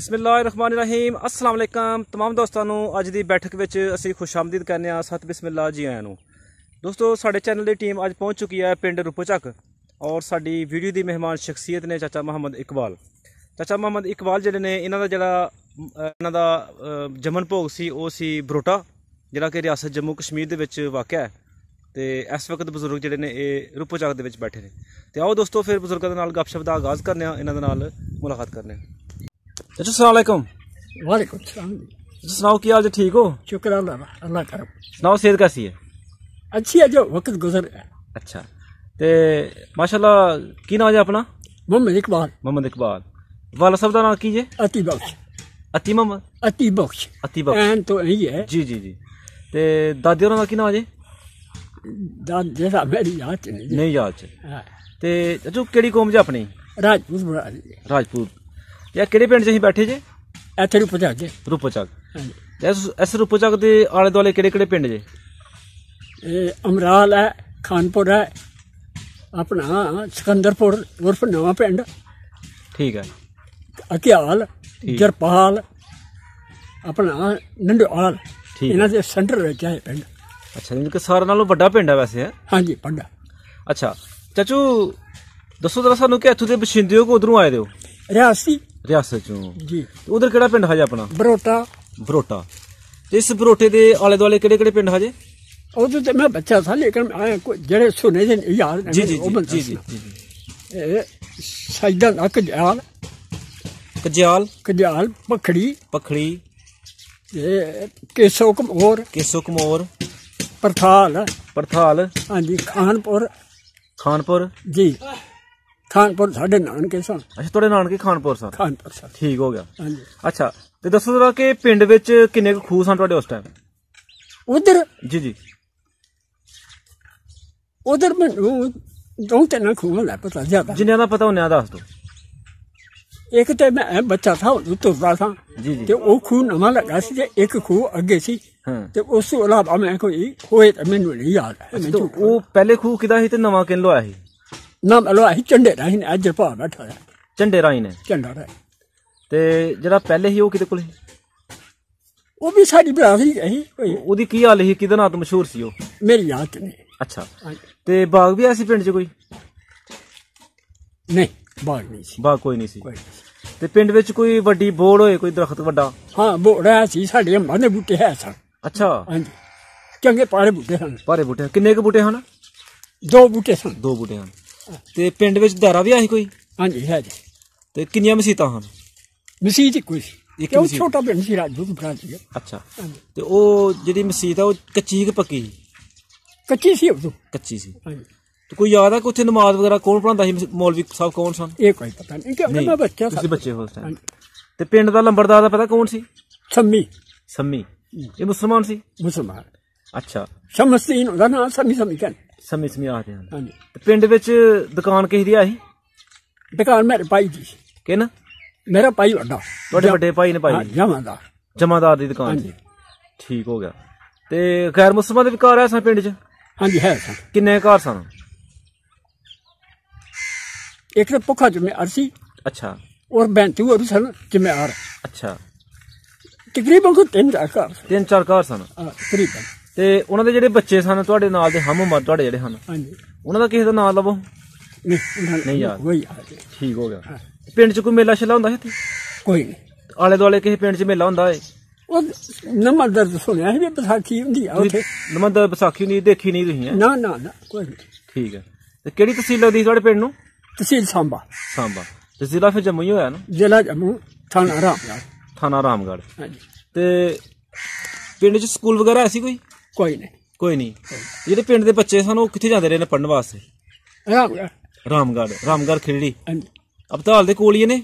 बिस्मिल्लाहिर्रहमानिर्रहीम अस्सलाम वालेकुम तमाम दोस्तों ਨੂੰ ਅੱਜ ਦੀ बैठक ਵਿੱਚ ਅਸੀਂ ਖੁਸ਼ਾਮਦੀਦ ਕਹਿੰਦੇ ਆ ਸਤ ਬਿਸਮਿल्ला जी आਇਆਂ ਨੂੰ। ਦੋਸਤੋ ਸਾਡੇ ਚੈਨਲ ਦੀ ਟੀਮ ਅੱਜ ਪਹੁੰਚ ਚੁੱਕੀ ਹੈ ਪਿੰਡ ਰੂਪੋਚੱਕ ਔਰ ਸਾਡੀ ਵੀਡੀਓ ਦੀ ਮਹਿਮਾਨ ਸ਼ਖਸੀਅਤ ਨੇ ਚਾਚਾ ਮੁਹੰਮਦ ਇਕਬਾਲ। ਚਾਚਾ ਮੁਹੰਮਦ ਇਕਬਾਲ ਜਿਹੜੇ ਨੇ ਇਹਨਾਂ ਦਾ ਜਮਨ ਭੋਗ ਸੀ ਉਹ ਸੀ ਬਰੋਟਾ ਜਿਹੜਾ ਕਿ ਰਿਆਸਤ ਜੰਮੂ ਕਸ਼ਮੀਰ ਦੇ ਵਿੱਚ ਵਾਕਿਆ ਹੈ ਤੇ ਇਸ ਵਕਤ ਬਜ਼ੁਰਗ ਜਿਹੜੇ ਨੇ ਇਹ ਰੂਪੋਚੱਕ ਦੇ ਵਿੱਚ ਬੈਠੇ ਨੇ ਤੇ ਆਓ ਦੋਸਤੋ ਫਿਰ ਬਜ਼ੁਰਗਾਂ ਦੇ ਨਾਲ ਗੱਪਸ਼ਪ ਦਾ ਆਗਾਜ਼ ਕਰਨੇ ਆ ਇਹਨਾਂ ਦੇ ਨਾਲ ਮੁਲਾਕਾਤ करने। चाचा अस्सलाम वालेकुम। वालेकुम सलाम। सुनाओ क्या हाल, ठीक हो? शुक्र अल्लाह का। सुनाओ सेहत कैसी है? अच्छी है, जो वक्त गुजर है। अच्छा ते माशाल्लाह की नाम है अपना? मोहम्मद इकबाल। मोहम्मद इकबाल। वाला साहब का नाम की है? अति बख्श। अति मोहम्मद अति बख्श। अति बख्श एन तो यही है। जी जी जी। ते दादी होना की नाम है? दादी दा मेरी याद नहीं याद च। ते चाचू केड़ी कौम जे अपनी? राजपूत बड़ा राजपूत। या किहड़े पिंड च असीं बैठे जे? इत्थे रूपोचक जे। रूपोचक। इस रूपोचक दे आले दुआले किहड़े पिंड जे? अमराल है, खानपुर है, अपना सिकंदरपुर उर्फ नवा पिंड, ठीक है, अकियाल, जरपाल, अपना नंडोआल, इन्हां दे सेंटर विच है पिंड। अच्छा इनके सारे नालों वड्डा पिंड है वैसे है? हाँ जी वड्डा। अच्छा चाचू दसो जरा सानू कि इत्थों दे बशिंदे हो कि उधरों आए दे हो? रियासी। रियासत चों जी। उधर केड़ा पिंड है अपना? बरोटा। बरोटा। ते इस बरोटे दे आले दुआले केड़े केड़े पिंड है? उधर तो मैं बच्चा था लेकिन जेड़े सुने दे याद जी जी जी जी जी। सजदा कजयाल कजयाल कजयाल पखड़ी पखड़ी केसो कमोर परथाल परथाल। हाँ जी खानपुर खानपुर जी। खानपुर साढ़े नानके सन। अच्छा थोड़े नानके खानपुर सन। खानपुर सन ठीक हो गया। हाँ जी। अच्छा ते दसो जरा कि पिंड विच किन्ने खूह सन तुहाडे उस टाइम? उधर जी जी उधर मैनू दो तीन खूह दा पता ज्यादा जिन्ने दा पता उन्ने दा दस दो। एक तो मैं बच्चा था तुरदा था जी जी। ते वो खूह नवा लगा सी ते एक खूह अगे सी हां ते उस तो अलावा मैं कोई होए ते मैनू नहीं याद है। तो वो पहले खूह किदा ही ते नवा किन लोया ही? ना मतलब अही झंडे राही ने अज पा बैठा है। झंडे राही ने झंडा राही ते जेड़ा पहले ही वो किदे कोल ही? वो भी साडी बरादरी है कोई। ओदी की हाल ही किदा नाम तो मशहूर सी वो? मेरी याद नहीं। अच्छा ते बाग भी ऐसी पिंड च कोई? नहीं बाग नहीं सी। बाग कोई नहीं सी। ते पिंड विच कोई वड्डी बोड़ होए कोई दरख्त वड्डा? हां बोड़ है सी, साडे अंबां दे बूटे है सन। अच्छा हां जी चंगे पारे बूटे सन। पारे बूटे किन्ने के बूटे हन? दो बूटे सन। दो बूटे हन। ते पिंड विच दारा भी आई कोई? हां जी है जी। ते किन्नियां मसीतां हन? मसीत कोई एक मसीत छोटा पिंड सी राजपूत बरादरी। अच्छा ते ओ जेडी मसीत है ओ कच्ची कि पक्की? कच्ची सी उदो। कच्ची सी। हां जी। तो कोई याद है कि उत्थे नमाज वगैरह कौन पढ़ांदा सी? मौलवी साहब कौन सन? ये कोई पता नहीं क्योंकि मैं बच्चा था। तुसी बच्चे हो उस टाइम। ते पिंड दा लंबड़दार दा पता कौन सी? सम्मी। सम्मी ये मुसलमान सी? मुसलमान। अच्छा शमस्तीन ओदा नाम सम्मी सम्मी कहंदे। सम्मी सम्मी आखदे हन। हां जी। ते पिंड विच दुकान किस दी आई? दुकान मेरे भाई दी। किन? मेरा भाई वड्डा। तुहाडे वड्डे भाई ने पाई? जमादार। जमादार दी दुकान जी। ठीक हो गया। ते गैर मुसलमान दे भी घर है सन पिंड च? हां जी है सन। किन्ने घर सन? एक तो भुखा जिम्मेदार सी। अच्छा और 32 और सन जिम्मेदार। अच्छा तकरीबन को 3-4 घर। 3-4 घर सन तकरीबन। ते उन्हां दे जेहड़े बच्चे सन तुहाडे नाल दे हम उमर तुहाडे जेहड़े हन हां जी उन्हां दा किसे दा नाम लवो? नहीं याद। वही याद है। ठीक हो गया। पिंड च कोई मेला शेला हुंदा इत्थे? कोई नहीं। आले दुआले किसे पिंड च मेला हुंदा है? वो नंबर दर्द सुनिया है बैसाखी हुंदी है उथे। नंबर बैसाखी नहीं देखी नहीं तुसीं? ना ना ना कोई नहीं। ठीक है। ते केड़ी तहसील लगदी तुहाडे पिंड नूं? तहसील सांबा। सांबा। ते जिला फिर जम्मू ही होया ना? जिला जम्मू थाना रामगढ़। थाना रामगढ़। हां जी। ते पिंड च स्कूल वगैरह ऐसी कोई नहीं। कोई नहीं। जेहड़े पिंड दे बच्चे सन ओह कित्थे जांदे रहे ने पढ़न वास्ते? रामगढ़। रामगढ़ खिरड़ी। हां जी। अबताल दे कोल ही ने?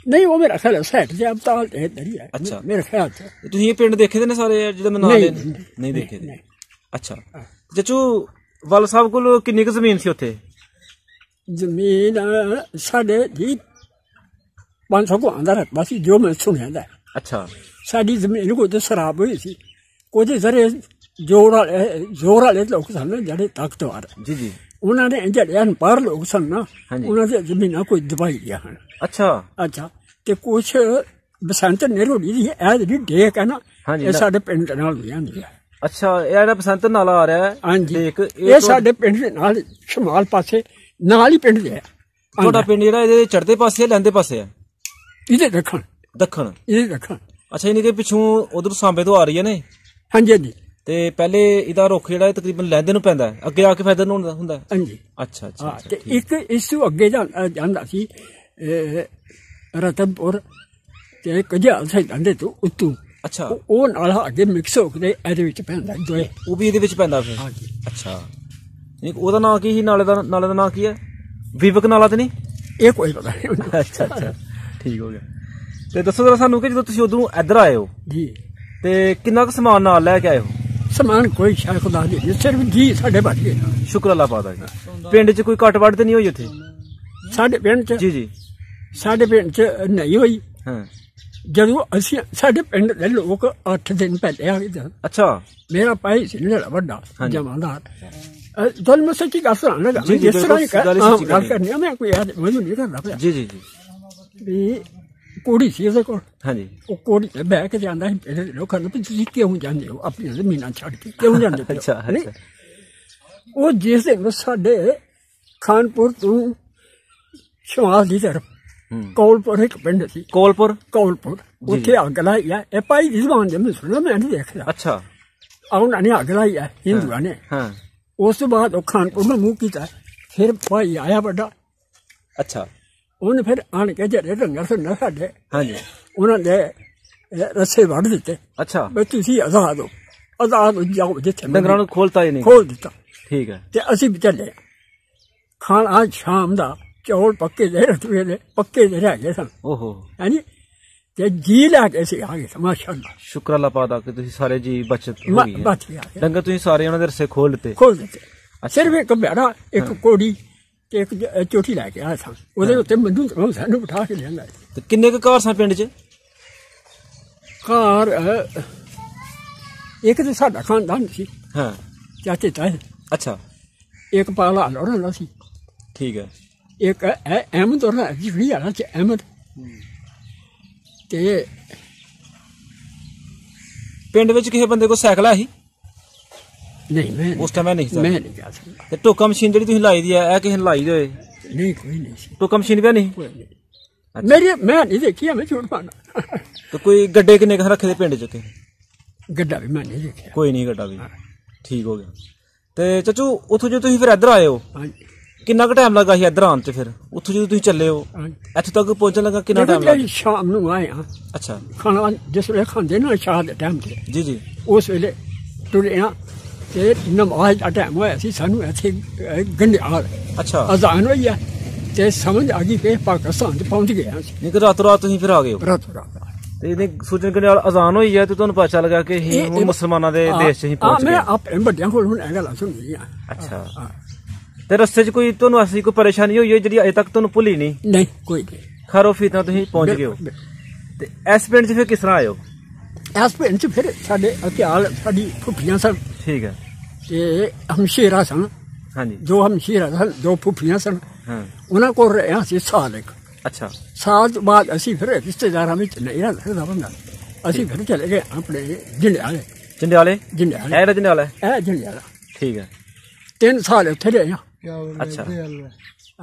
नहीं वो मेरा ख्याल साइड से अबताल इधर ही है। अच्छा मेरे ख्याल से। तुसीं ये पिंड देखे दे ने सारे जेहड़े मैं नाम ले? नहीं देखे दे। अच्छा चाचू वाल साहब कोल किन्नी क जमीन सी उत्थे? जमीन साढ़े जी 500 को आंदा रकबा सी जो मैं सुनिया दा। अच्छा साडी जमीन को तो शराब हुई सी कुछ जरे जोर वाले लोग सन जेहड़े ताकतवर जी जी उन्होंने जेहड़े अनपढ़ लोग सन ना उन्होंने जमीना कोई दबाई दिया हन। अच्छा अच्छा ते कुछ ਬਸੰਤ ਨਿਰੋੜੀ ਦੀ ਇਹ ਜਿਹੜੀ ਡੇਕ ਹੈ ਨਾ ਹਾਂਜੀ ਇਹ ਸਾਡੇ ਪਿੰਡ ਦੇ ਨਾਲ ਵੀ ਆਉਂਦੀ ਹੈ। ਅੱਛਾ, ਇਹ ਜਿਹੜਾ ਬਸੰਤ ਨਾਲਾ ਆ ਰਿਹਾ ਹੈ ਹਾਂਜੀ ਡੇਕ, ਇਹ ਸਾਡੇ ਪਿੰਡ ਦੇ ਨਾਲ ਸ਼ਮਾਲ ਪਾਸੇ ਨਾਲ ਹੀ ਪਿੰਡ ਦੇ ਹੈ। ਤੁਹਾਡਾ ਪਿੰਡ ਜਿਹੜਾ ਇਹਦੇ ਚੜ੍ਹਦੇ ਪਾਸੇ ਲੈਂਦੇ ਪਾਸੇ ਹੈ? ਇਹਦੇ ਦੱਖਣ ਇਹਦੇ ਦੱਖਣ। ਅੱਛਾ, ਯਾਨੀ ਕਿ ਪਿੱਛੋਂ ਉਧਰ ਸਾਂਬੇ ਤੋਂ ਆ ਰਹੀਆਂ ਨੇ? ਹਾਂਜੀ ਹਾਂਜੀ। ਤੇ ਪਹਿਲੇ ਇਹਦਾ ਰੁੱਖ ਜਿਹੜਾ ਤਕਰੀਬਨ ਲਹਿੰਦੇ ਨੂੰ ਪੈਂਦਾ ਹੈ, ਅੱਗੇ ਆ ਕੇ ਫਾਇਦਾ ਨੂੰ ਹੁੰਦਾ? ਹਾਂਜੀ। ਅੱਛਾ ਅੱਛਾ। ਤੇ ਇੱਕ ਇਸ ਤੋਂ ਅੱਗੇ ਜਾਂਦਾ ਸੀ ਰਤਨਪੁਰ ਤੇ ਕਝਾਲ ਸਾਈਡਾਂ ਦੇ ਤੋਂ ਉੱਤੋਂ। ਅੱਛਾ, ਉਹ ਨਾਲਾ ਅੱਗੇ ਮਿਕਸ ਹੋ ਕੇ ਇਹਦੇ ਵਿੱਚ ਪੈਂਦਾ ਦੋਏ, ਉਹ ਵੀ ਇਹਦੇ ਵਿੱਚ ਪੈਂਦਾ ਫਿਰ? ਹਾਂਜੀ। ਅੱਛਾ, ਉਹਦਾ ਨਾਂ ਕੀ ਸੀ ਨਾਲੇ ਦਾ ਨਾਂ ਕੀ ਹੈ? ਵਿਵਕ ਨਾਲਾ ਤੇ ਨਹੀਂ? ਇਹ ਕੋਈ ਪਤਾ ਨਹੀਂ। ਅੱਛਾ ਅੱਛਾ, ਠੀਕ ਹੋ ਗਿਆ। ਤੇ ਦੱਸੋ ਜਰਾ ਸਾਨੂੰ ਕਿ ਜਦੋਂ ਤੁਸੀਂ ਉਧਰੋਂ ਇੱਧਰ ਆਏ ਹੋ ਜੀ ਤੇ ਕਿੰਨਾ ਕੁ ਸਮਾਨ ਨਾਲ ਲੈ ਕੇ ਆਏ ਹੋ? ਸਮਾਨ ਕੋਈ ਸ਼ਾਇਦ ਖੁਦਾ ਦੀ ਸਿਰਫ ਜੀ ਸਾਡੇ ਬਚ ਗਏ। ਸ਼ੁਕਰ ਅੱਲਾਹ ਪਾਦਾ ਜੀ। ਪਿੰਡ 'ਚ ਕੋਈ ਘੱਟ ਵੱਢ ਤੇ ਨਹੀਂ ਹੋਈ ਉੱਥੇ? ਸਾਡੇ ਪਿੰਡ 'ਚ? ਜੀ ਜੀ, ਸਾਡੇ ਪਿੰਡ 'ਚ ਨਹੀਂ ਹੋਈ। ਹਾਂ, ਜਦੋਂ ਅਸੀਂ ਸਾਡੇ ਪਿੰਡ ਦੇ ਲੋਕ 8 ਦਿਨ ਪਹਿਲੇ ਆ ਗਏ। ਅੱਛਾ, ਮੇਰਾ ਭਾਈ ਸੀ ਜਿਹੜਾ ਵੱਡਾ ਜਮਾਦਾਰ। ਤੁਹਾਨੂੰ ਮੈਂ ਸੱਚੀ ਗੱਲ ਸੁਣਾ ਲੱਗਾ, ਜਿਸ ਤਰ੍ਹਾਂ ਹੀ ਗੱਲ ਕਰਨੀ ਆ, ਮੈਂ ਕੋਈ ਮੈਨੂੰ ਨਹੀਂ ਕਰਦਾ ਪਿਆ। ਜੀ ਜੀ ਜੀ। ਵੀ ਕੁੜੀ ਸੀ ਉਹਦੇ ਕੋਲ। ਹਾਂਜੀ। ਉਹ ਕੁੜੀ ਤੇ ਬਹਿ ਕੇ ਜਾਂਦਾ ਸੀ ਪਿੰਡ ਦੇ ਲੋਕਾਂ ਨੂੰ, ਤੁਸੀਂ ਕਿਉਂ ਜਾਂਦੇ ਹੋ ਆਪਣੀਆਂ ਜ਼ਮੀਨਾਂ ਛੱਡ ਕੇ, ਕਿਉਂ ਜਾਂਦੇ ਹੋ? ਅੱਛਾ। ਉਹ ਜਿਸ ਦਿਨ ਸਾਡੇ ਖਾਨਪੁਰ ਤੋਂ ਸ਼ਮਾਲ ਦੀ ਤਰਫ ਕੌਲਪੁਰ ਇੱਕ ਪਿੰਡ ਸੀ। ਕੌਲਪੁਰ ਉੱਥੇ ਅੱਗ ਲਾਈ ਆ। ਇਹ ਭਾਈ ਦੀ ਜ਼ਬਾਨ ਜੇ ਮੈਂ ਸੁਣਿਆ, ਮੈਂ ਨਹੀਂ ਦੇਖਿਆ। ਅੱਛਾ, ਉਹਨਾਂ ਨੇ ਅੱਗ ਲਾਈ ਆ ਹਿੰਦੂਆਂ ਨੇ। ਉਸ ਤੋਂ ਬਾਅਦ ਉਹ ਖਾਨਪੁਰ ਨੂੰ ਮੂੰਹ ਕੀਤਾ। ਫਿਰ ਭਾਈ ਆਇਆ ਵੱਡਾ। ਅੱਛਾ, ਉਹਨੇ ਫਿਰ ਆਣ ਕੇ ਜਿਹੜੇ ਰੰਗਰ ਸੁਣਨਾ ਸਾਡੇ, ਹਾਂਜੀ, ਉਹਨਾਂ ਦੇ ਰੱਸੇ ਵੱਢ ਦਿੱਤੇ। ਅੱਛਾ, ਵੀ ਤੁਸੀਂ ਆਜ਼ਾਦ ਹੋ, ਆਜ਼ਾਦ ਜਾਓ ਜਿੱਥੇ। ਡੰਗਰਾਂ ਨੂੰ ਖੋਲਤਾ ਹੀ ਨਹੀਂ? ਖੋਲ ਦਿੱਤਾ। ਠੀਕ ਹੈ। ਤੇ ਅਸੀਂ ਵੀ ਚੱਲੇ ਖਾਣ। ਅੱਜ ਸ਼ਾਮ ਦਾ ਚੌਲ ਪੱਕੇ ਦੇ ਰਤੂਏ ਦੇ ਪੱਕੇ ਦੇ ਰਹਿ ਗਏ ਸਨ। ਓਹੋ, ਹਾਂਜੀ। ਤੇ ਜੀ ਲੈ ਕੇ ਅਸੀਂ ਆ ਗਏ। ਮਾਸ਼ਾਅੱਲਾ, ਸ਼ੁਕਰ ਅੱਲਾਹ ਪਾਦਾ ਕਿ ਤੁਸੀਂ ਸਾਰੇ ਜੀ ਬਚਤ ਹੋ ਗਈ। ਬਚ ਗਿਆ। ਡੰਗਰ ਤੁਸੀਂ ਸਾਰੇ ਉਹਨਾਂ ਦੇ ਰੱਸੇ ਖੋਲ ਦਿੱਤੇ? ਖੋਲ ਦਿੱਤੇ। ਸਿਰਫ ਇੱਕ ਬੈੜਾ, ਇੱਕ ਕੋੜੀ ਤੇ ਇੱਕ ਚੋਟੀ ਲੈ ਕੇ ਆਇਆ ਸਾਂ। ਉਹਦੇ ਉੱਤੇ ਮੈਨੂੰ ਸਾਨੂੰ ਬਿਠਾ ਕੇ ਲਿਆਂਦਾ। ਤੇ ਕਿੰਨੇ ਕੁ ਘਰ ਸਾਂ ਪਿੰਡ 'ਚ? ਘਰ ਇੱਕ ਤੇ ਸਾਡਾ ਖਾਨਦਾਨ ਸੀ। ਹਾਂ, ਚਾਚੇ ਤਾਏ। ਅੱਛਾ। ਇੱਕ ਪਾਲਾ ਲੋਰਾਂ ਦਾ ਸੀ। ਠੀਕ ਹੈ। ਇੱਕ ਅਹਿਮਦ ਔਰ ਜਿਹੜੀ ਆਲਾ ਚ ਅਹਿਮਦ। ਤੇ ਪਿੰਡ ਵਿੱਚ ਕਿਸੇ ਬੰਦੇ ਕੋਲ ਸਾਈਕਲ ਹੈ ਸੀ? ਨਹੀਂ, ਮੈਂ ਉਸ ਟਾਈਮ ਨਹੀਂ ਗਿਆ ਸੀ। ਤੇ ਟੋਕਾ ਮਸ਼ੀਨ ਜਿਹੜੀ ਤੁਸੀਂ ਲਾਈ ਦੀ ਹੈ, ਇਹ ਕਿਸੇ ਨੇ ਲਾਈ ਹੋਏ? ਨਹੀਂ, ਕੋਈ ਨਹੀਂ ਸੀ। ਟੋਕਾ ਮਸ਼ੀਨ ਵੀ ਨਹੀਂ? ਮੇਰੀ ਮੈਂ ਨਹੀਂ ਦੇਖੀ, ਮੈਂ ਝੂਠ ਪਾਣਾ। ਤੇ ਕੋਈ ਗੱਡੇ ਕਿੰਨੇ ਕੁ ਰੱਖੇ ਦੇ ਪਿੰਡ 'ਚ? ਗੱਡਾ ਵੀ ਮੈਂ ਨਹੀਂ ਦੇਖਿਆ। ਕੋਈ ਨਹੀਂ, ਗੱਡਾ ਵੀ। ਠੀਕ ਹੋ ਗਿਆ। ਤੇ ਚਾਚੂ ਉੱਥੋਂ ਜਦੋਂ ਤੁਸੀਂ ਫਿਰ ਇੱਧਰ ਆਏ ਹੋ, ਕਿੰਨਾ ਕੁ ਟਾਈਮ ਲੱਗਾ ਸੀ ਇੱਧਰ ਆਉਣ 'ਚ? ਫਿਰ ਉੱਥੋਂ ਜਦੋਂ ਤੁਸੀਂ ਚੱਲੇ ਹੋ ਇੱਥੇ ਤੱਕ ਪਹੁੰਚਣ ਲੱਗਾ ਕਿੰਨਾ ਟਾਈਮ ਲੱਗਾ? ਸ਼ਾਮ ਨੂੰ ਆਏ ਹਾਂ। ਅੱਛਾ। ਖਾਣਾ ਜਿਸ ਵੇਲੇ ਖਾਂਦੇ ਨਾ ਸ਼ਾਹ ਦੇ ਟਾਈਮ ਤੇ, ਜੀ ਜੀ, ਉਸ ਵੇਲੇ ਤੁਰੇ ਹਾਂ ਤੇ ਨਮਾਜ਼ ਦਾ ਟਾਈਮ ਹੋਇਆ ਸੀ। ਸਾਨੂੰ ਇੱਥੇ ਗੰਡਿਆਲ। ਅੱਛਾ। ਅਜ਼ਾਨ ਹੋਈ ਹੈ ਤੇ ਸਮਝ ਆ ਗਈ ਕਿ ਪਾਕਿਸਤਾਨ 'ਚ ਪਹੁੰਚ ਗਏ ਹਾਂ ਅਸੀਂ। ਨਹੀਂ ਕਿ ਰਾਤੋਂ ਰਾਤ ਤੁਸੀਂ ਫਿਰ ਆ ਗਏ ਹੋ? ਰਾਤੋਂ ਰਾਤ। ਤੇ ਇਹਨੇ ਸੋਚਣ ਗੰਡਿਆਲ ਅਜ਼ਾਨ ਹੋਈ ਹੈ ਤੇ ਤੁਹਾਨੂੰ ਪਤਾ ਚੱਲ ਗਿਆ ਕਿ ਹੁਣ ਮੁਸਲਮਾਨਾਂ ਦੇ ਦੇਸ਼ 'ਚ ਹੀ ਪਹੁੰਚ ਗਏ? ਮੈਂ ਆਪਣੇ ਵੱਡਿਆਂ ਕੋਲ ਹੁਣ ਇਹ ਗੱਲ ਸੁਣੀ ਆ। ਅੱਛਾ। ਤੇ ਰਸਤੇ 'ਚ ਕੋਈ ਤੁਹਾਨੂੰ ਐਸੀ ਕੋਈ ਪਰੇਸ਼ਾਨੀ ਹੋਈ ਹੈ ਜਿਹੜੀ ਅਜੇ ਤੱਕ ਤੁਹਾਨੂੰ ਭੁੱਲੀ ਨਹੀਂ? ਨਹੀਂ, ਕੋਈ ਨਹੀਂ। ਖੈਰੋ ਫੀਤ ਨਾਲ ਤੁਸੀਂ ਪਹੁੰਚ ਗਏ ਹੋ। ਤੇ ਇਸ ਪਿੰਡ 'ਚ ਫਿਰ ਕਿਸ ਤਰ੍ਹਾਂ ਆਏ ਹੋ? ਇਸ ਪਿੰਡ 'ਚ ਫਿਰ ਸਾਡੇ ਅਕਿਆਲ ਸਾਡੀ ਫੁੱਫੀਆਂ ਸਨ। ਠੀਕ ਹੈ। ਤੇ ਹਮਸ਼ੀਰਾ ਸਨ। ਹਾਂਜੀ। ਦੋ ਹਮਸ਼ੀਰਾ ਸਨ, ਦੋ ਫੁੱਫੀਆਂ ਸਨ। ਉਹਨਾਂ ਕੋਲ ਰਹੇ ਅਸੀਂ ਸਾਲ ਇੱਕ। ਅੱਛਾ। ਸਾਲ ਤੋਂ ਬਾਅਦ ਅਸੀਂ ਫਿਰ ਰਿਸ਼ਤੇਦਾਰਾਂ ਵਿੱਚ ਨਹੀਂ ਰਹਿੰਦਾ ਬੰਦਾ, ਅਸੀਂ ਫਿਰ ਚਲੇ ਗਏ ਆਪਣੇ ਜੰਡਿਆਲੇ। ਜੰਡਿਆਲੇ? ਜੰਡਿਆਲੇ। ਇਹ ਜੰਡਿਆਲਾ? ਇਹ ਜੰਡਿਆਲਾ। ਠੀਕ ਹੈ। 3 ਸਾਲ ਉੱਥੇ ਰਹੇ ਹਾਂ। ਅੱਛਾ।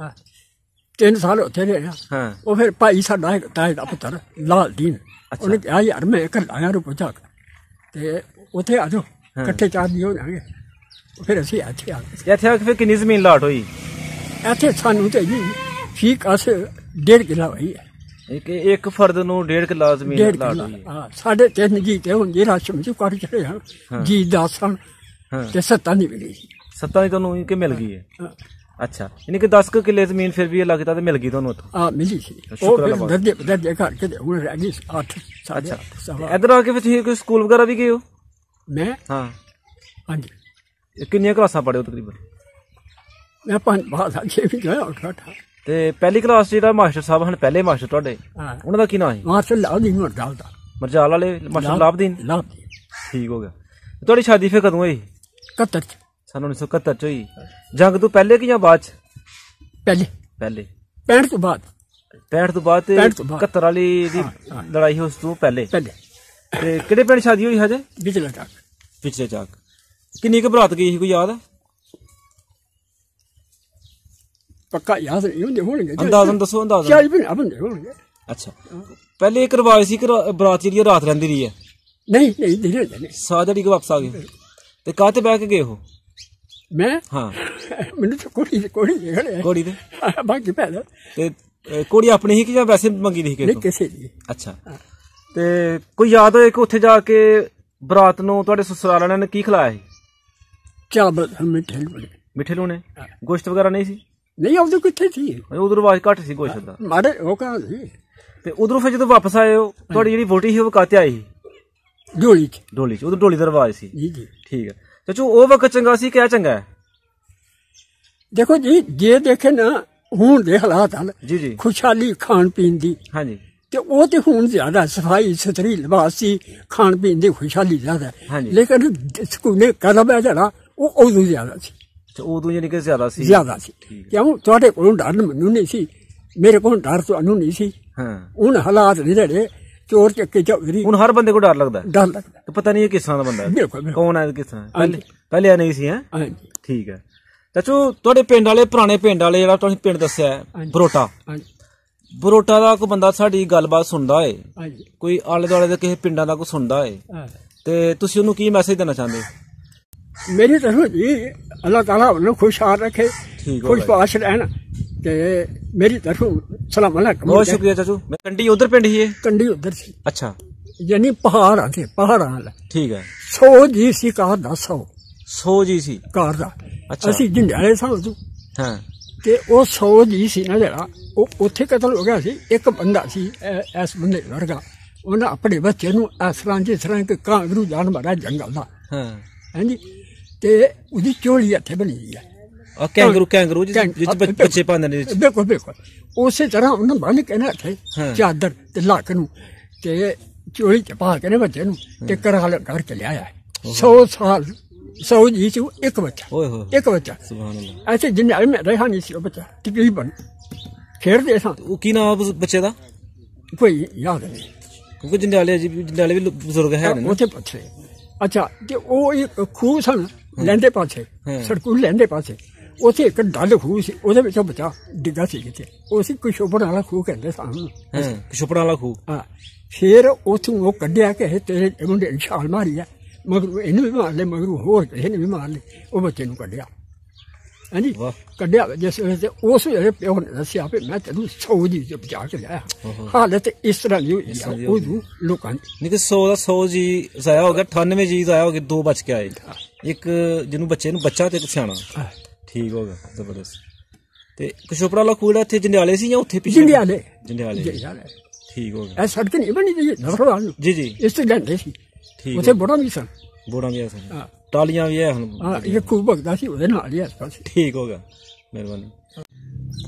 3 ਸਾਲ ਉੱਥੇ ਰਹੇ ਹਾਂ। ਉਹ ਫਿਰ ਭਾਈ ਸਾਡਾ ਤਾਏ ਦਾ ਪੁੱਤਰ ਲਾਲ ਦੀਨ, ਉਹਨੇ ਕਿਹਾ ਯਾਰ ਮੈਂ ਇਕੱਲਾ ਆਇਆ ਰੂਪੋ ਚੱਕ ਤੇ ਉੱਥੇ ਆ ਜਾਓ, ਇਕੱਠੇ 4 ਜੀ ਹੋ ਜਾਣਗੇ। ਫਿਰ ਅਸੀਂ ਇੱਥੇ ਆ ਗਏ। ਇੱਥੇ ਆ ਕੇ ਫਿਰ ਕਿੰਨੀ ਜ਼ਮੀਨ ਲਾਟ ਹੋਈ? ਇੱਥੇ ਸਾਨੂੰ ਤੇ ਜੀ ਠੀਕ ਅਸ 1.5 ਕਿੱਲਾ ਹੋਈ ਹੈ। ਇੱਕ ਫਰਦ ਨੂੰ 1.5 ਕਿੱਲਾ ਜ਼ਮੀਨ ਲਾਟ ਹੋਈ? ਹਾਂ, 3.5 ਜੀ ਤੇ ਹੁਣ ਜੇ ਰਾਸ਼ਨ ਚ ਕੱਢ ਚੜੇ ਹਾਂ ਜੀ 10 ਸਨ ਤੇ 7 ਨਹੀਂ ਮਿਲੀ। 7 ਦੀ ਤੁਹਾਨੂੰ ਕਿ ਮਿਲ ਗਈ ਹੈ? ਅੱਛਾ, ਯਾਨੀ ਕਿ 10 ਕਿੱਲੇ ਜ਼ਮੀਨ ਫਿਰ ਵੀ ਲੱਗਦਾ ਤੇ ਮਿਲ ਗਈ ਤੁਹਾਨੂੰ ਉੱਥੋਂ? ਹਾਂ, ਮਿਲੀ ਸੀ। ਉਹ ਦਰਜੇ ਘਰ ਕੇ ਹੁਣ ਰਹਿ ਗਈ 8 ਸਾਢੇ 8। ਇੱਧਰ ਆ ਕੇ ਫਿਰ ਤੁਸੀਂ ਕੋਈ ਸਕੂਲ ਵਗੈਰਾ ਵੀ ਗਏ ਹੋ? ਮੈਂ? ਹਾਂ। ਹਾਂਜੀ। ਕਿੰਨੀਆਂ ਕਲਾਸਾਂ ਪੜ੍ਹੇ ਹੋ ਤਕਰੀਬਨ? ਮੈਂ 5 ਬਾਅਦ ਆ ਕੇ ਵੀ ਗਿਆ। ਤੇ ਪਹਿਲੀ ਕਲਾਸ ਜਿਹੜਾ ਮਾਸਟਰ ਸਾਹਿਬ ਹਨ, ਪਹਿਲੇ ਮਾਸਟਰ ਤੁਹਾਡੇ, ਉਹਨਾਂ ਦਾ ਕੀ ਨਾਮ ਹੈ? ਮਾਸਟਰ ਲਾਭਦੀਨ ਮਰਜਾਲ ਦਾ। ਮਰਜਾਲ ਵਾਲੇ ਮਾਸਟਰ ਲਾਭਦੀਨ? ਲਾਭਦੀਨ। ਠੀਕ ਹੋ ਗਿਆ। ਤੁਹਾਡੀ ਸ਼ਾਦੀ ਫਿਰ ਕਦੋਂ ਹੋਈ? 71 ਚ। ਸਨ 1971 ਚ ਹੋਈ। ਜੰਗ ਤੋਂ ਪਹਿਲੇ ਕਿ ਜਾਂ ਬਾਅਦ ਚ? ਪਹਿਲੇ। ਪਹਿਲੇ। 65 ਤੋਂ ਬਾਅਦ। 65 ਤੋਂ ਬਾਅਦ ਤੇ 71 ਵਾਲੀ ਦੀ ਲੜਾਈ ਉਸ ਤੋਂ ਪਹਿਲੇ ਤੇ ਕਿਹੜੇ ਪਿੰਡ ਸ਼ਾਦੀ ਹੋਈ ਹਜੇ? ਪਿਛਲੇ ਚੱਕ। ਕਿੰਨੀ ਕੁ ਬਰਾਤ ਗਈ ਸੀ, ਕੋਈ ਯਾਦ ਹੈ? ਪੱਕਾ ਯਾਦ ਨਹੀਂ ਹੁੰਦੇ ਹੋਣਗੇ, ਅੰਦਾਜ਼ਨ ਦੱਸੋ। ਅੰਦਾਜ਼ਨ 40 ਬੰਦੇ ਹੋਣਗੇ। ਅੱਛਾ, ਪਹਿਲੇ ਇੱਕ ਰਿਵਾਜ ਸੀ ਕਿ ਬਰਾਤ ਜਿਹੜੀ ਰਾਤ ਰਹਿੰਦੀ ਰਹੀ ਹੈ? ਨਹੀਂ ਧੀਰੇ ਸਾਹ ਜਿਹੜੀ ਵਾਪਸ ਆ ਗਏ। ਤੇ ਕਾਹ ਤੇ ਬਹਿ ਕੇ ਗਏ ਉਹ? ਮੈਂ ਹਾਂ, ਮੈਨੂੰ ਤਾਂ ਕੋੜੀ ਤੇ ਬਾਕੀ ਪੈਦਾ। ਤੇ ਕੋੜੀ ਆਪਣੀ ਹੀ ਕਿ ਜਾਂ ਵੈਸੇ ਮੰਗੀ ਦੀ? ਕਿਸੇ ਦੀ। ਅੱਛਾ, ਤੇ ਕੋਈ ਯਾਦ ਹੋਏ ਕਿ ਉੱਥੇ ਜਾ ਕੇ ਬਰਾਤ ਨੂੰ ਤੁਹਾਡੇ ਸਸੁਰਾਲ ਵਾਲਿਆਂ ਨੇ ਕੀ ਖਿਲਾਇਆ ਸੀ? ਚਾਵਲ ਮਿੱਠੇ ਲੂਣੇ, ਗੋਸ਼ਤ ਵਗੈਰਾ ਨਹੀਂ ਸੀ? ਨਹੀਂ, ਉਦੋਂ ਕਿੱਥੇ ਸੀ, ਉਧਰ ਰਿਵਾਜ ਘੱਟ ਸੀ ਗੋਸ਼ਤ ਦਾ। ਮਾੜੇ ਉਹ ਕਹਾਂ ਸੀ। ਤੇ ਉਧਰੋਂ ਫਿਰ ਜਦੋਂ ਵਾਪਸ ਆਏ ਹੋ, ਤੁਹਾਡੀ ਜਿਹੜੀ ਵੋਟੀ ਸੀ ਉਹ ਕਾਤੇ ਆਈ ਸੀ? ਡੋਲੀ ਚ। ਉਦੋਂ ਡੋਲੀ ਦਾ ਰਿਵਾਜ ਸੀ। ਜੀ ਠੀਕ ਹੈ ਚਾਚੂ, ਉਹ ਵਕਤ ਚੰਗਾ ਸੀ ਕਿਆ ਚੰਗਾ ਹੈ? ਦੇਖੋ ਜੀ, ਜੇ ਦੇਖੇ ਨਾ ਹੁਣ ਦੇ ਹਾਲਾਤ ਹਨ ਜੀ ਖੁਸ਼ਹਾਲੀ ਖਾਣ ਪੀਣ ਦੀ, ਹਾਂਜੀ, ਤੇ ਉਹ ਤੇ ਹੁਣ ਜ਼ਿਆਦਾ ਸਫਾਈ ਸੁਥਰੀ ਲਿਬਾਸ ਸੀ, ਖਾਣ ਪੀਣ ਦੀ ਖੁਸ਼ਹਾਲੀ ਜ਼ਿਆਦਾ। ਲੇਕਿਨ ਸਕੂਲੇ ਕਦਮ ਹੈ ਜਿਹੜਾ ਉਹ ਉਦੋਂ ਜ਼ਿਆਦਾ ਸੀ। ਉਦੋਂ ਯਾਨੀ ਕਿ ਜ਼ਿਆਦਾ ਸੀ ਕਿਉਂ? ਤੁਹਾਡੇ ਕੋਲੋਂ ਡਰ ਮੈਨੂੰ ਨਹੀਂ ਸੀ, ਮੇਰੇ ਕੋਲ ਡਰ ਤੁਹਾਨੂੰ ਨਹੀਂ ਸੀ। ਹੁਣ ਹਾਲਾਤ ਨਹੀਂ ਜਿਹੜੇ ਚੋਰ ਚੱਕੇ ਚੌਧਰੀ, ਹੁਣ ਹਰ ਬੰਦੇ को डर लगता है। तो पता नहीं है किस तरह का बंदा है, बिल्कुल कौन है, किस तरह पहले नहीं सी है। ठीक है चाचू, ਤੁਹਾਡੇ ਪਿੰਡ ਵਾਲੇ ਪੁਰਾਣੇ ਪਿੰਡ ਵਾਲੇ ਜਿਹੜਾ ਤੁਸੀਂ ਪਿੰਡ ਦੱਸਿਆ ਬਰੋਟਾ ਦਾ ਕੋਈ ਬੰਦਾ ਸਾਡੀ ਗੱਲਬਾਤ ਸੁਣਦਾ ਏ, ਕੋਈ ਆਲੇ ਦੁਆਲੇ ਦੇ ਕਿਸੇ ਪਿੰਡਾਂ ਦਾ ਕੋਈ ਸੁਣਦਾ ਏ, ਤੇ ਤੁਸੀਂ ਉਹਨੂੰ ਕੀ ਮੈਸੇਜ ਦੇਣਾ ਚਾਹੁੰਦੇ ਹੋ? ਮੇਰੀ ਤਰਫੋਂ ਜੀ ਅੱਲਾਹ ਤਾਲਾ ਉਹਨੂੰ ਖੁਸ਼ਹਾਲ ਰੱਖੇ, ਖੁਸ਼ਬਾਸ਼ ਰਹਿਣ, ਤੇ ਮੇਰੀ ਤਰਫੋਂ ਸਲਾਮ ਅਲੈਕੁਮ। ਬਹੁਤ ਸ਼ੁਕਰੀਆ ਚਾਚੂ। ਕੰਡੀ ਉਧਰ ਪਿੰਡ ਹੀ ਹੈ? ਕੰਡੀ ਉਧਰ ਸੀ। ਅੱਛਾ, ਯਾਨੀ ਪਹਾੜਾਂ ਤੇ ਪਹਾੜਾਂ ਵਾਲਾ। ਠੀਕ ਹੈ। 100 ਜੀ ਸੀ ਕਾਰ ਦਾ, 100 ਜੀ ਸੀ ਕਾਰ ਦਾ। ਅਸੀਂ ਜੰਡਿਆਲੇ ਸਾਂ ਉਦੋਂ। ਹਾਂ, ਤੇ ਉਹ 100 ਜੀ ਸੀ ਨਾ ਜਿਹੜਾ, ਉਹ ਉੱਥੇ ਕਤਲ ਹੋ ਗਿਆ ਸੀ। ਇੱਕ ਬੰਦਾ ਸੀ ਇਸ ਬੰਦੇ ਵਰਗਾ, ਉਹਨਾਂ ਆਪਣੇ ਬੱਚੇ ਨੂੰ ਇਸ ਤਰ੍ਹਾਂ ਜਿਸ ਤਰ੍ਹਾਂ ਕਿ ਕਾਂਗਰੂ ਜਾਨਵਰ ਹੈ ਜੰਗਲ ਦਾ, ਹਾਂਜੀ, ਤੇ ਉਹਦੀ ਚੋਲੀ ਇੱਥੇ ਬਣੀ ਹੋਈ ਹੈ। ਕੈਂਗਰੂ ਜਿਸ ਬੱਚੇ ਪਾਉਂਦੇ ਨੇ। ਬਿਲਕੁਲ ਉਸੇ ਤਰ੍ਹਾਂ ਉਹਨਾਂ ਬੰਨ ਕੇ ਨਾ ਇੱਥੇ ਚਾਦਰ ਤੇ ਲੱਕ ਨੂੰ, ਤੇ ਚੋਲੀ ਚ ਪਾ ਕੇ ਨੇ ਬੱਚੇ ਨੂੰ, ਤੇ ਕਰਾਲ ਕਰਕੇ ਲਿਆਇਆ। 100 ਸਾਲ 100 ਜੀ ਚ ਇੱਕ ਬੱਚਾ। ਐਸੇ ਜਿੰਨੇ ਮੈਂ ਰਿਹਾ ਨਹੀਂ ਸੀ ਉਹ ਬੱਚਾ, ਤਕਰੀਬਨ ਖੇਡਦੇ ਸਾਂ। ਕੀ ਨਾਮ ਬੱਚੇ ਦਾ? ਕੋਈ ਯਾਦ ਨਹੀਂ, ਕਿਉਂਕਿ ਜੰਡਿਆਲੇ ਵੀ ਬਜ਼ੁਰਗ ਹੈ ਉੱਥੇ ਪੁੱਛੇ। ਅੱਛਾ, ਤੇ ਉਹ ਇੱਕ ਖੂਹ ਸਨ ਲਹਿੰਦੇ ਪਾਸੇ, ਸੜਕੂ ਲਹਿੰਦੇ ਪਾਸੇ, ਉੱਥੇ ਇੱਕ ਡੱਲ ਖੂਹ ਸੀ, ਉਹਦੇ ਵਿੱਚੋਂ ਬੱਚਾ ਡਿੱਗਾ ਸੀ ਕਿਤੇ। ਉਹ ਸੀ ਕੁਸ਼ੋਪਣ ਵਾਲਾ ਖੂਹ ਕਹਿੰਦੇ ਸਾਨੂੰ, ਕੁਸ਼ੋਪਣ ਵਾਲਾ ਖੂਹ। ਹਾਂ, ਫਿਰ ਉੱਥੋਂ ਉਹ ਕੱਢਿਆ ਕਿ ਤੇਰੇ ਮੁੰਡੇ ਨੇ ਛਾਲ ਮਾਰੀ ਆ, ਮਗਰ ਇਹਨੂੰ ਵੀ ਮਾਰ ਲਏ, ਮਗਰ ਹੋਰ ਕਿਸੇ ਨੇ ਵੀ ਮਾਰ ਲਏ। ਉਹ ਬੱਚੇ ਨੂੰ ਕੱਢਿਆ, ਹਾਂਜੀ, ਕੱਢਿਆ ਜਿਸ ਵੇਲੇ, ਤੇ ਉਸ ਵੇਲੇ ਪਿਓ ਨੇ ਦੱਸਿਆ ਵੀ ਮੈਂ ਤੈਨੂੰ 100 ਜੀ ਚ ਬਚਾ ਕੇ ਲਿਆਇਆ। ਹਾਲਤ ਇਸ ਤਰ੍ਹਾਂ ਦੀ ਹੋਈ ਉਦੋਂ ਲੋਕਾਂ ਦੀ। 100 ਦਾ 100 ਜੀ ਜ਼ਾਇਆ ਹੋ ਗਿਆ, 98 ਜੀ ਜ਼ਾਇਆ ਹੋ ਗਏ, 2 ਬਚ ਕੇ ਆਏ, ਇੱਕ ਜਿਹਨੂੰ ਬੱਚੇ ਨੂੰ ਬੱਚਾ ਤੇ ਇੱਕ ਸਿਆਣਾ। ਠੀਕ ਹੋ ਗਿਆ, ਜ਼ਬਰਦਸਤ। ਤੇ ਕੁਸ਼ੋਪੜਾ ਵਾਲਾ ਖੂਹ ਇੱਥੇ ਜੰਡਿਆਲੇ ਸੀ ਜਾਂ ਉੱਥੇ ਪਿੱਛੇ? ਜੰਡਿਆਲੇ। ਠੀਕ ਹੋ ਗਿਆ। ਇਹ ਸੜਕ ਨਹੀਂ ਬਣੀ ਜੀ, ਇਸ ਤੇ ਲੈਂਦੇ ਸੀ। ਉੱਥੇ ਬੋੜਾ ਵੀ ਸਨ। ਟਾਲੀਆਂ ਵੀ ਹੈ ਹੁਣ। ਇਹ ਖੂਹ ਭਗਦਾ ਸੀ, ਉਹਦੇ ਨਾਲ ਹੀ ਆਸ ਪਾਸ। ਠੀਕ ਹੋ ਗਿਆ, ਮਿਹਰਬਾਨੀ।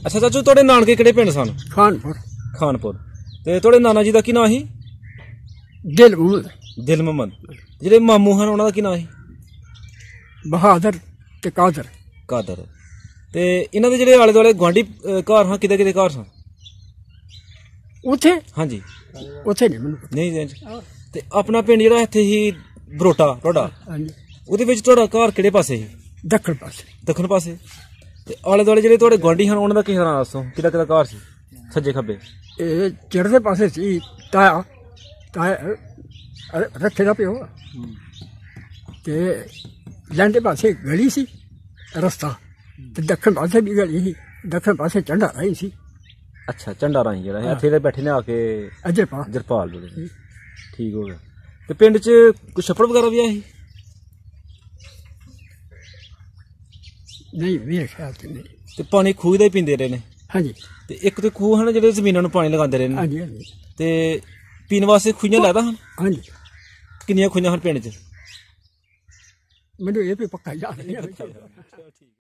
ਅੱਛਾ ਚਾਚੂ, ਤੁਹਾਡੇ ਨਾਨਕੇ ਕਿਹੜੇ ਪਿੰਡ ਸਨ? ਖਾਨਪੁਰ। ਤੇ ਤੁਹਾਡੇ ਨਾਨਾ ਜੀ ਦਾ ਕੀ ਨਾਂ ਸੀ? ਦਿਲ ਮੁਹੰਮਦ। ਜਿਹੜੇ ਮਾਮੂ ਹਨ ਉਹਨਾਂ ਦਾ ਕੀ ਨਾਂ ਸੀ? ਬਹਾਦਰ ਤੇ ਕਾਦਰ। ਤੇ ਇਹਨਾਂ ਦੇ ਜਿਹੜੇ ਆਲੇ ਦੁਆਲੇ ਗੁਆਂਢੀ ਘਰ ਹਾਂ, ਕਿਤੇ ਘਰ ਸਨ ਉੱਥੇ? ਹਾਂਜੀ, ਉੱਥੇ ਨਹੀਂ ਮੈਨੂੰ ਨਹੀਂ। ਤੇ ਆਪਣਾ ਪਿੰਡ ਜਿਹੜਾ ਇੱਥੇ ਹੀ ਬਰੋਟਾ ਤੁਹਾਡਾ, ਉਹਦੇ ਵਿੱਚ ਤੁਹਾਡਾ ਘਰ ਕਿਹੜੇ ਪਾਸੇ ਸੀ? ਦੱਖਣ ਪਾਸੇ। ਤੇ ਆਲੇ ਦੁਆਲੇ ਜਿਹੜੇ ਤੁਹਾਡੇ ਗੁਆਂਢੀ ਹਨ ਉਹਨਾਂ ਦਾ ਕੀ ਨਾਂ ਦੱਸੋ, ਕਿਹਦਾ ਘਰ ਸੀ ਸੱਜੇ ਖੱਬੇ? ਇਹ ਚੜ੍ਹਦੇ ਪਾਸੇ ਸੀ ਤਾਇਆ ਰੱਖੇ ਦਾ ਪਿਓ, ਤੇ ਲਹਿੰਦੇ ਪਾਸੇ ਗਲੀ ਸੀ, ਰਸਤਾ, ਤੇ ਦੱਖਣ ਪਾਸੇ ਵੀ ਗਲੀ ਸੀ, ਦੱਖਣ ਪਾਸੇ ਝੰਡਾ ਰਾਹੀਂ ਸੀ। ਅੱਛਾ, ਝੰਡਾ ਰਾਹੀਂ ਜਿਹੜਾ ਇੱਥੇ ਬੈਠੇ ਨੇ ਆ ਕੇ ਜਰਪਾਲ ਜਿਹੜੇ। ਠੀਕ ਹੋ ਗਿਆ। ਤੇ ਪਿੰਡ 'ਚ ਕੋਈ ਛੱਪੜ ਵਗੈਰਾ ਵੀ ਆ ਸੀ? ਨਹੀਂ, ਮੇਰੇ ਖਿਆਲ ਤੇ ਨਹੀਂ। ਤੇ ਪਾਣੀ ਖੂਹ ਦਾ ਹੀ ਪੀਂਦੇ ਰਹੇ ਨੇ? ਹਾਂਜੀ। ਤੇ ਇੱਕ ਤੇ ਖੂਹ ਹਨ ਜਿਹੜੇ ਜ਼ਮੀਨਾਂ ਨੂੰ ਪਾਣੀ ਲਗਾਉਂਦੇ ਰਹੇ ਨੇ? ਹਾਂਜੀ। ਤੇ ਪੀਣ ਵਾਸਤੇ ਖੂਹੀਆਂ ਲੈਦਾ ਹਨ? ਹਾਂਜੀ। ਕਿੰਨੀਆਂ ਖੂਹੀਆਂ ਹਨ ਪਿੰਡ 'ਚ? ਮੈਨੂੰ ਇਹ ਵੀ ਪੱਕਾ ਯਾਦ ਨਹੀਂ।